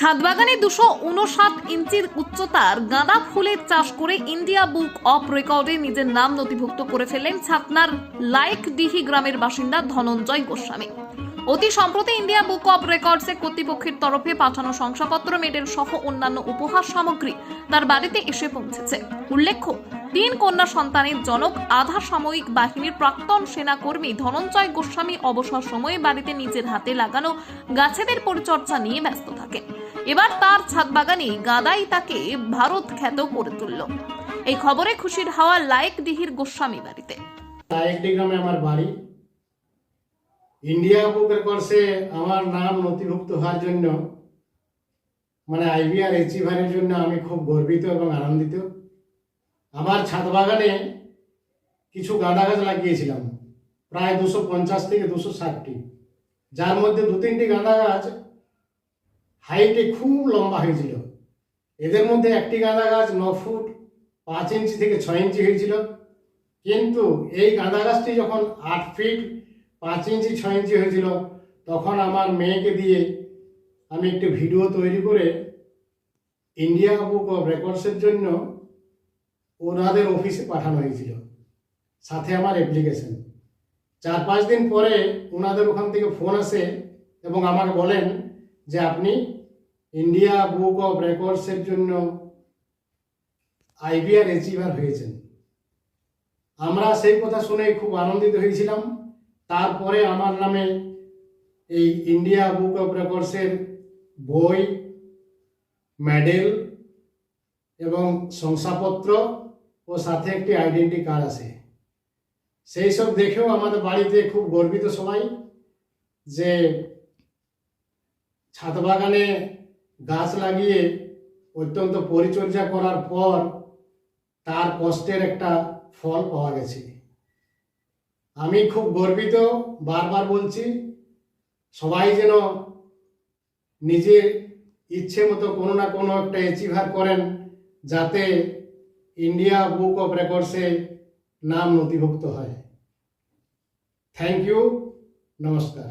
ছাদবাগানে 259 ইঞ্চির উচ্চতার গাঁদা ফুলের চাষ করে ইন্ডিয়া বুক অফ রেকর্ডে নিজের নাম নথিভুক্ত করে ফেললেন ছাতনার লাইকডিহি গ্রামের বাসিন্দা ধনঞ্জয় গোস্বামী। অতি সম্প্রতি ইন্ডিয়া বুক অফ রেকর্ডসে কর্তৃপক্ষের তরফে পাঠানো শংসাপত্র, মেডেল সহ অন্যান্য উপহার সামগ্রী তার বাড়িতে এসে পৌঁছেছে। উল্লেখ্য, 3 কন্যা সন্তানের জনক আধা সামরিক বাহিনীর প্রাক্তন সেনাকর্মী ধনঞ্জয় গোস্বামী অবসর সময়ে বাড়িতে নিজের হাতে লাগানো গাছেদের পরিচর্যা নিয়ে ব্যস্ত থাকেন। এবার তার ছাদবাগানে গাঁদাই তাকে ভারত খ্যাত করে তুলল। এই খবরে খুশির হাওয়া লাইকডিহির গোস্বামী বাড়িতে। লাইকডিহি গ্রামে আমার বাড়ি। ইন্ডিয়া বুক রেকর্ডসে আমার নাম নথিভুক্ত হওয়ার জন্য আইবিআর অ্যাচিভারের জন্য আমি খুব গর্বিত এবং আনন্দিত। আমার ছাদ বাগানে কিছু গাঁদা গাছ লাগিয়েছিলাম, প্রায় 250 থেকে 260টি, যার মধ্যে 2-3টি গাঁদা গাছ হাইটে খুব লম্বা হয়েছিল। এদের মধ্যে একটি গাঁদা গাছ 9 ফুট 5 ইঞ্চি থেকে 6 ইঞ্চি হয়েছিল, কিন্তু এই গাঁদা গাছটি যখন 8 ফিট 5 ইঞ্চি 6 ইঞ্চি হয়েছিল, তখন আমার মেয়েকে দিয়ে আমি একটি ভিডিও তৈরি করে ইন্ডিয়া বুক অফ রেকর্ডসের জন্য ওনাদের অফিসে পাঠানো হয়েছিল, সাথে আমার অ্যাপ্লিকেশন। 4-5 দিন পরে ওনাদের ওখান থেকে ফোন আসে এবং আমাকে বলেন যে আপনি ইন্ডিয়া বুক অফ রেকর্ডসের জন্য আইবিআর অ্যাচিভার হয়েছেন। আমরা সেই কথা শুনে খুব আনন্দিত হয়েছিলাম। তারপরে আমার নামে এই ইন্ডিয়া বুক অফ রেকর্ডসের বই, মেডেল এবং শংসাপত্র ও সাথে একটি আইডেন্টি কার্ড আছে। সেই সব দেখেও আমাদের বাড়িতে খুব গর্বিত সবাই যে ছাদ বাগানে গাছ লাগিয়ে অত্যন্ত পরিচর্যা করার পর তার কষ্টের একটা ফল পাওয়া গেছে। আমি খুব গর্বিত। বারবার বলছি, সবাই যেন নিজের ইচ্ছে মতো কোনো না কোনো একটা অ্যাচিভার করেন, যাতে ইন্ডিয়া বুক অফ রেকর্ডসে নাম নথিভুক্ত হয়। থ্যাংক ইউ, নমস্কার।